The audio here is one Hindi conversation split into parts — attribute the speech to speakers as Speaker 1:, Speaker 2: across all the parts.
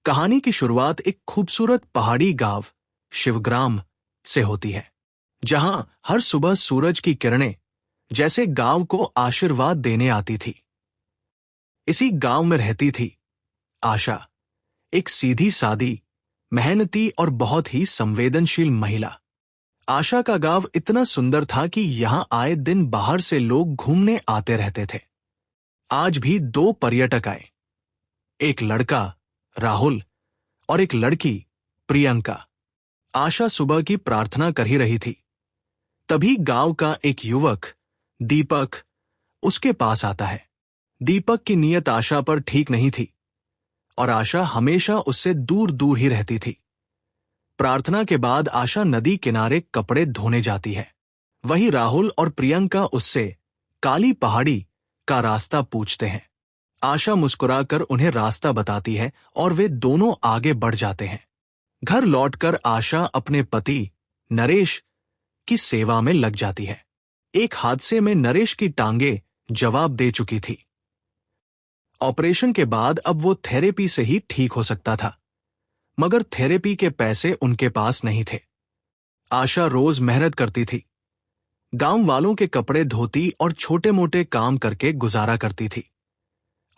Speaker 1: कहानी की शुरुआत एक खूबसूरत पहाड़ी गांव शिवग्राम से होती है, जहां हर सुबह सूरज की किरणें जैसे गांव को आशीर्वाद देने आती थी। इसी गांव में रहती थी आशा, एक सीधी सादी, मेहनती और बहुत ही संवेदनशील महिला। आशा का गांव इतना सुंदर था कि यहां आए दिन बाहर से लोग घूमने आते रहते थे। आज भी दो पर्यटक आए, एक लड़का राहुल और एक लड़की प्रियंका। आशा सुबह की प्रार्थना कर ही रही थी, तभी गांव का एक युवक दीपक उसके पास आता है। दीपक की नीयत आशा पर ठीक नहीं थी और आशा हमेशा उससे दूर दूर ही रहती थी। प्रार्थना के बाद आशा नदी किनारे कपड़े धोने जाती है। वही राहुल और प्रियंका उससे काली पहाड़ी का रास्ता पूछते हैं। आशा मुस्कुराकर उन्हें रास्ता बताती है और वे दोनों आगे बढ़ जाते हैं। घर लौटकर आशा अपने पति नरेश की सेवा में लग जाती है। एक हादसे में नरेश की टांगे जवाब दे चुकी थी। ऑपरेशन के बाद अब वो थेरेपी से ही ठीक हो सकता था, मगर थेरेपी के पैसे उनके पास नहीं थे। आशा रोज मेहनत करती थी, गांव वालों के कपड़े धोती और छोटे मोटे काम करके गुजारा करती थी।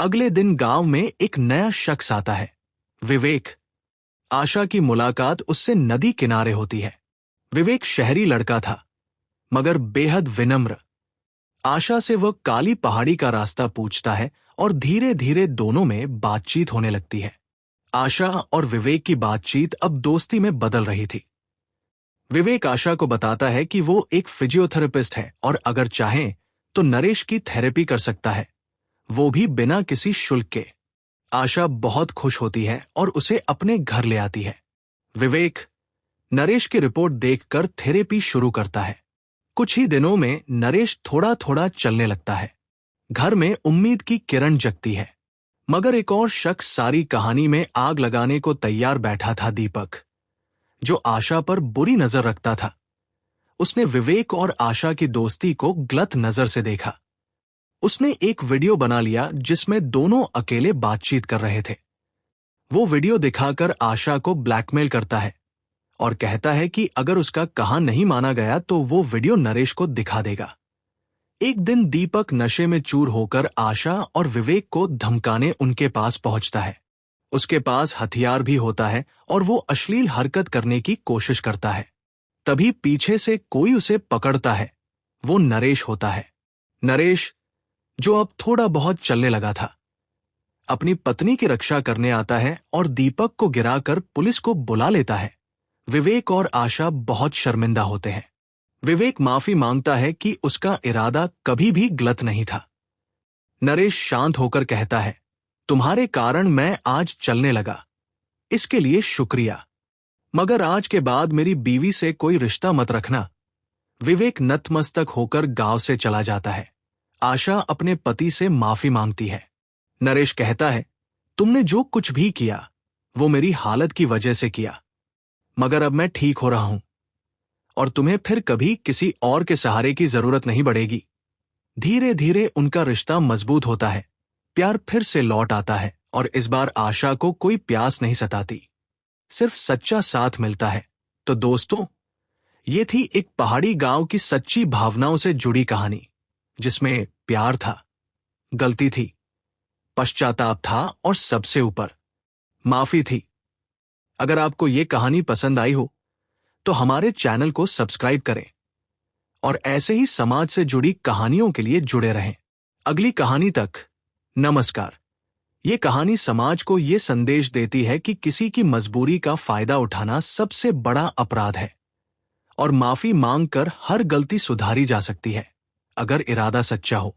Speaker 1: अगले दिन गांव में एक नया शख्स आता है, विवेक। आशा की मुलाकात उससे नदी किनारे होती है। विवेक शहरी लड़का था, मगर बेहद विनम्र। आशा से वह काली पहाड़ी का रास्ता पूछता है और धीरे धीरे दोनों में बातचीत होने लगती है। आशा और विवेक की बातचीत अब दोस्ती में बदल रही थी। विवेक आशा को बताता है कि वो एक फिजियोथेरेपिस्ट है और अगर चाहें तो नरेश की थेरेपी कर सकता है, वो भी बिना किसी शुल्क के। आशा बहुत खुश होती है और उसे अपने घर ले आती है। विवेक नरेश की रिपोर्ट देखकर थेरेपी शुरू करता है। कुछ ही दिनों में नरेश थोड़ा थोड़ा चलने लगता है। घर में उम्मीद की किरण जगती है, मगर एक और शख्स सारी कहानी में आग लगाने को तैयार बैठा था, दीपक, जो आशा पर बुरी नजर रखता था। उसने विवेक और आशा की दोस्ती को गलत नजर से देखा। उसने एक वीडियो बना लिया जिसमें दोनों अकेले बातचीत कर रहे थे। वो वीडियो दिखाकर आशा को ब्लैकमेल करता है और कहता है कि अगर उसका कहा नहीं माना गया तो वो वीडियो नरेश को दिखा देगा। एक दिन दीपक नशे में चूर होकर आशा और विवेक को धमकाने उनके पास पहुंचता है। उसके पास हथियार भी होता है और वो अश्लील हरकत करने की कोशिश करता है। तभी पीछे से कोई उसे पकड़ता है। वो नरेश होता है। नरेश, जो अब थोड़ा बहुत चलने लगा था, अपनी पत्नी की रक्षा करने आता है और दीपक को गिराकर पुलिस को बुला लेता है। विवेक और आशा बहुत शर्मिंदा होते हैं। विवेक माफी मांगता है कि उसका इरादा कभी भी गलत नहीं था। नरेश शांत होकर कहता है, तुम्हारे कारण मैं आज चलने लगा, इसके लिए शुक्रिया, मगर आज के बाद मेरी बीवी से कोई रिश्ता मत रखना। विवेक नतमस्तक होकर गांव से चला जाता है। आशा अपने पति से माफी मांगती है। नरेश कहता है, तुमने जो कुछ भी किया वो मेरी हालत की वजह से किया, मगर अब मैं ठीक हो रहा हूं और तुम्हें फिर कभी किसी और के सहारे की जरूरत नहीं पड़ेगी। धीरे धीरे उनका रिश्ता मजबूत होता है। प्यार फिर से लौट आता है और इस बार आशा को कोई प्यास नहीं सताती, सिर्फ सच्चा साथ मिलता है। तो दोस्तों, ये थी एक पहाड़ी गांव की सच्ची भावनाओं से जुड़ी कहानी, जिसमें प्यार था, गलती थी, पश्चाताप था और सबसे ऊपर माफी थी। अगर आपको ये कहानी पसंद आई हो तो हमारे चैनल को सब्सक्राइब करें और ऐसे ही समाज से जुड़ी कहानियों के लिए जुड़े रहें। अगली कहानी तक नमस्कार। ये कहानी समाज को ये संदेश देती है कि किसी की मजबूरी का फायदा उठाना सबसे बड़ा अपराध है और माफी मांगकर हर गलती सुधारी जा सकती है, अगर इरादा सच्चा हो।